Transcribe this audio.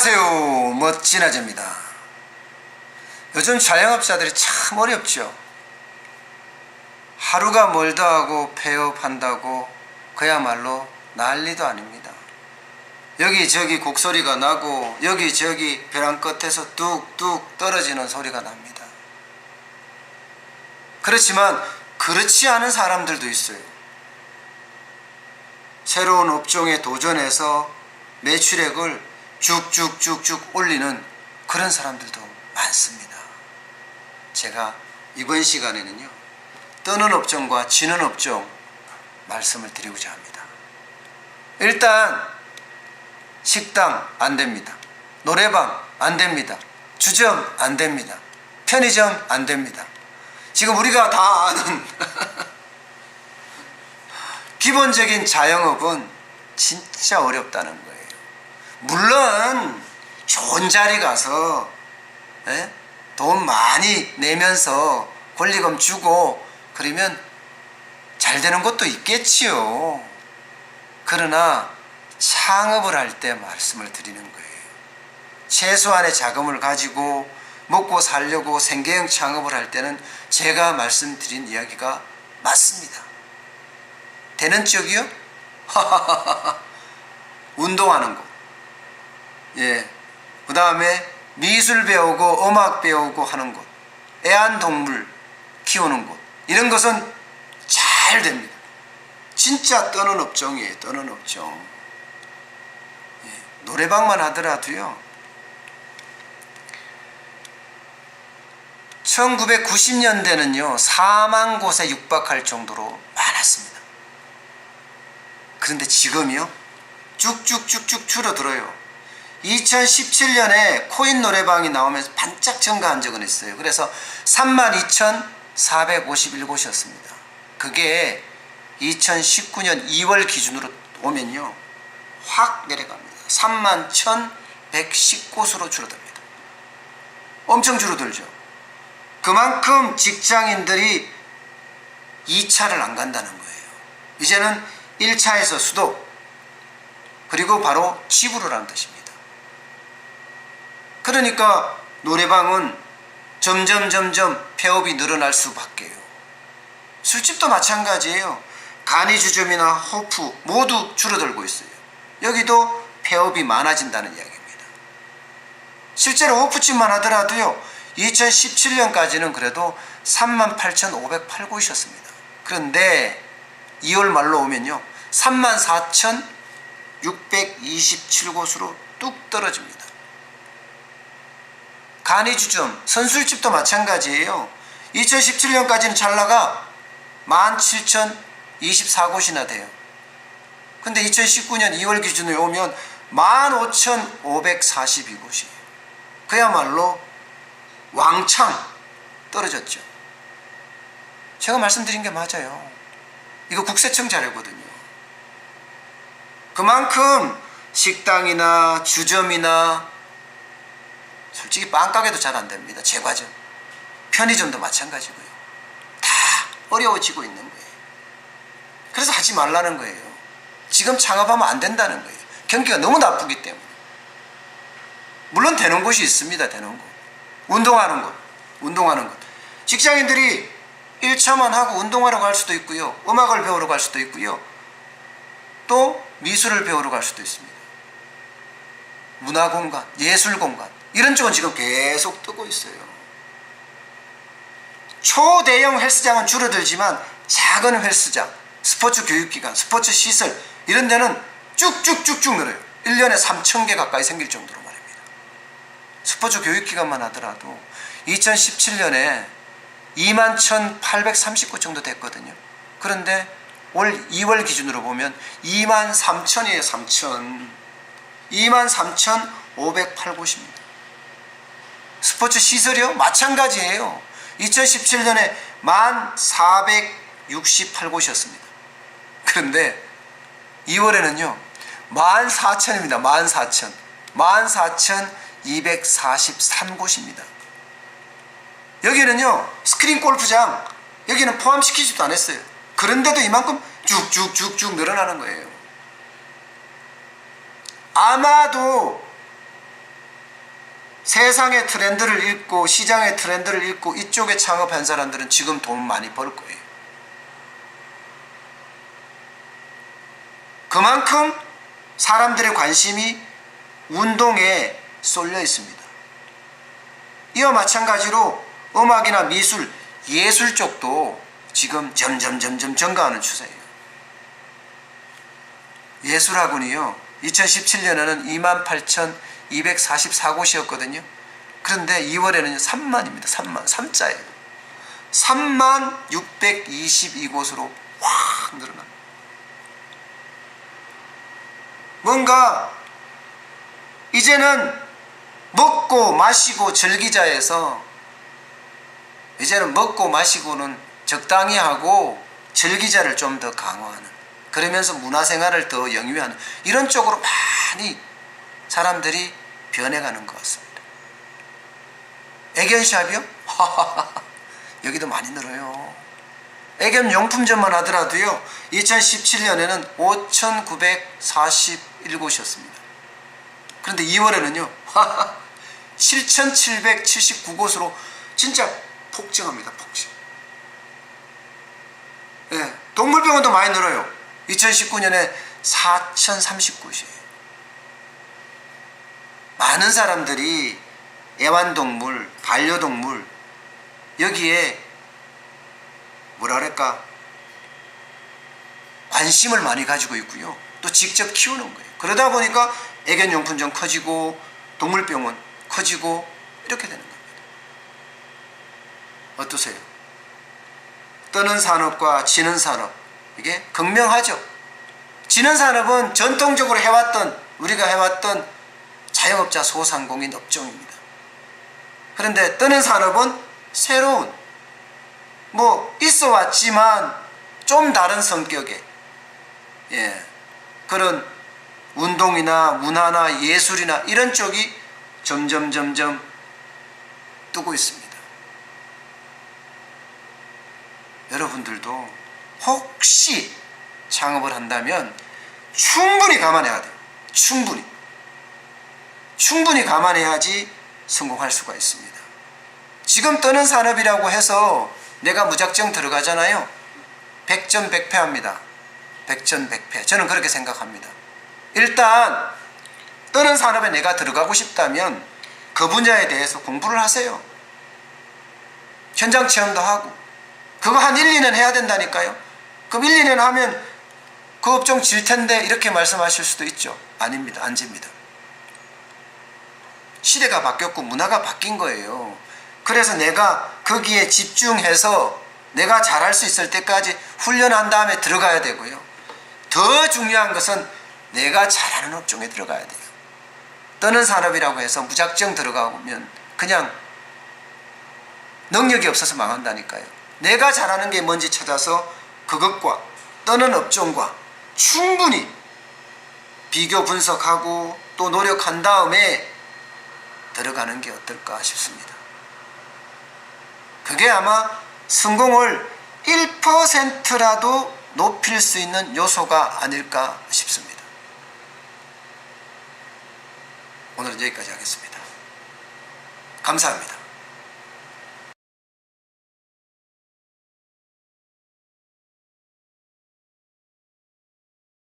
안녕하세요, 멋진 아재입니다. 요즘 자영업자들이 참 어렵죠. 하루가 멀다 하고 폐업한다고 그야말로 난리도 아닙니다. 여기저기 곡소리가 나고 여기저기 벼랑 끝에서 뚝뚝 떨어지는 소리가 납니다. 그렇지만 그렇지 않은 사람들도 있어요. 새로운 업종에 도전해서 매출액을 쭉쭉쭉쭉 올리는 그런 사람들도 많습니다. 제가 이번 시간에는요, 뜨는 업종과 지는 업종 말씀을 드리고자 합니다. 일단 식당 안 됩니다. 노래방 안 됩니다. 주점 안 됩니다. 편의점 안 됩니다. 지금 우리가 다 아는 기본적인 자영업은 진짜 어렵다는 거예요. 물론 좋은 자리 가서 돈 많이 내면서 권리금 주고 그러면 잘 되는 것도 있겠지요. 그러나 창업을 할 때 말씀을 드리는 거예요. 최소한의 자금을 가지고 먹고 살려고 생계형 창업을 할 때는 제가 말씀드린 이야기가 맞습니다. 되는 쪽이요? 운동하는 거. 그 다음에 미술 배우고 음악 배우고 하는 곳, 애완동물 키우는 곳, 이런 것은 잘 됩니다. 진짜 떠는 업종이에요. 떠는 업종. 노래방만 하더라도요, 1990년대는요 4만 곳에 육박할 정도로 많았습니다. 그런데 지금이요 쭉쭉쭉쭉 줄어들어요. 2017년에 코인 노래방이 나오면서 반짝 증가한 적은 있어요. 그래서 32,451곳이었습니다. 그게 2019년 2월 기준으로 오면요 확 내려갑니다. 31,110곳으로 줄어듭니다. 엄청 줄어들죠. 그만큼 직장인들이 2차를 안 간다는 거예요. 이제는 1차에서 수도, 그리고 바로 집으로라는 뜻입니다. 그러니까 노래방은 점점 폐업이 늘어날 수밖에요. 술집도 마찬가지예요. 간이주점이나 호프 모두 줄어들고 있어요. 여기도 폐업이 많아진다는 이야기입니다. 실제로 호프집만 하더라도요 2017년까지는 그래도 38,508곳이었습니다. 그런데 2월 말로 오면요 34,627곳으로 뚝 떨어집니다. 간이주점, 선술집도 마찬가지예요. 2017년까지는 잘 나가 17,024곳이나 돼요. 근데 2019년 2월 기준으로 오면 15,542곳이에요. 그야말로 왕창 떨어졌죠. 제가 말씀드린 게 맞아요. 이거 국세청 자료거든요. 그만큼 식당이나 주점이나 솔직히 빵가게도 잘 안 됩니다. 제과점, 편의점도 마찬가지고요. 다 어려워지고 있는 거예요. 그래서 하지 말라는 거예요. 지금 창업하면 안 된다는 거예요. 경기가 너무 나쁘기 때문에. 물론 되는 곳이 있습니다. 되는 곳. 운동하는 곳. 직장인들이 1차만 하고 운동하러 갈 수도 있고요. 음악을 배우러 갈 수도 있고요. 또 미술을 배우러 갈 수도 있습니다. 문화공간, 예술공간, 이런 쪽은 지금 계속 뜨고 있어요. 초대형 헬스장은 줄어들지만 작은 헬스장, 스포츠 교육기관, 스포츠 시설 이런 데는 쭉쭉쭉쭉 늘어요. 1년에 3,000개 가까이 생길 정도로 말입니다. 스포츠 교육기관만 하더라도 2017년에 21,839 정도 됐거든요. 그런데 올 2월 기준으로 보면 23,000이에요. 23,508곳입니다. 스포츠 시설이요? 마찬가지예요. 2017년에 1,468곳이었습니다. 그런데 2월에는요 14,000입니다. 14,243곳입니다. 여기는요 스크린 골프장, 여기는 포함시키지도 않았어요. 그런데도 이만큼 쭉쭉쭉쭉 늘어나는 거예요. 아마도 세상의 트렌드를 읽고 시장의 트렌드를 읽고 이쪽에 창업한 사람들은 지금 돈 많이 벌 거예요. 그만큼 사람들의 관심이 운동에 쏠려 있습니다. 이와 마찬가지로 음악이나 미술, 예술 쪽도 지금 점점 증가하는 추세예요. 예술학원이요, 2017년에는 28,244곳이었거든요. 그런데 2월에는 3만입니다. 3만, 3자예요. 3622곳으로 확 늘어납니다. 뭔가 이제는 먹고 마시고 즐기자에서 이제는 먹고 마시고는 적당히 하고 즐기자를 좀 더 강화하는, 그러면서 문화생활을 더 영위하는 이런 쪽으로 많이 사람들이 변해가는 것 같습니다. 애견샵이요? 여기도 많이 늘어요. 애견 용품점만 하더라도요, 2017년에는 5,941곳이었습니다. 그런데 2월에는요 7,779곳으로 진짜 폭증합니다. 폭증. 예, 동물병원도 많이 늘어요. 2019년에 4,030곳이에요. 많은 사람들이 애완동물, 반려동물 여기에 뭐라 그럴까, 관심을 많이 가지고 있고요. 또 직접 키우는 거예요. 그러다 보니까 애견용품점 커지고 동물병원 커지고 이렇게 되는 겁니다. 어떠세요? 뜨는 산업과 지는 산업, 이게 극명하죠. 지는 산업은 전통적으로 우리가 해왔던 자영업자 소상공인 업종입니다. 그런데 뜨는 산업은 새로운, 있어 왔지만 좀 다른 성격의, 그런 운동이나 문화나 예술이나 이런 쪽이 점점 뜨고 있습니다. 여러분들도 혹시 창업을 한다면 충분히 감안해야 돼요. 충분히 감안해야지 성공할 수가 있습니다. 지금 뜨는 산업이라고 해서 내가 무작정 들어가잖아요. 백전백패합니다. 백전백패. 저는 그렇게 생각합니다. 일단 뜨는 산업에 내가 들어가고 싶다면 그 분야에 대해서 공부를 하세요. 현장 체험도 하고. 그거 한 1, 2년 해야 된다니까요. 그럼 1, 2년 하면 그 업종 질 텐데 이렇게 말씀하실 수도 있죠. 아닙니다. 안 집니다. 시대가 바뀌었고 문화가 바뀐 거예요. 그래서 내가 거기에 집중해서 내가 잘할 수 있을 때까지 훈련한 다음에 들어가야 되고요. 더 중요한 것은 내가 잘하는 업종에 들어가야 돼요. 뜨는 산업이라고 해서 무작정 들어가면 그냥 능력이 없어서 망한다니까요. 내가 잘하는 게 뭔지 찾아서 그것과 뜨는 업종과 충분히 비교 분석하고 또 노력한 다음에 들어가는 게 어떨까 싶습니다. 그게 아마 성공을 1%라도 높일 수 있는 요소가 아닐까 싶습니다. 오늘은 여기까지 하겠습니다. 감사합니다.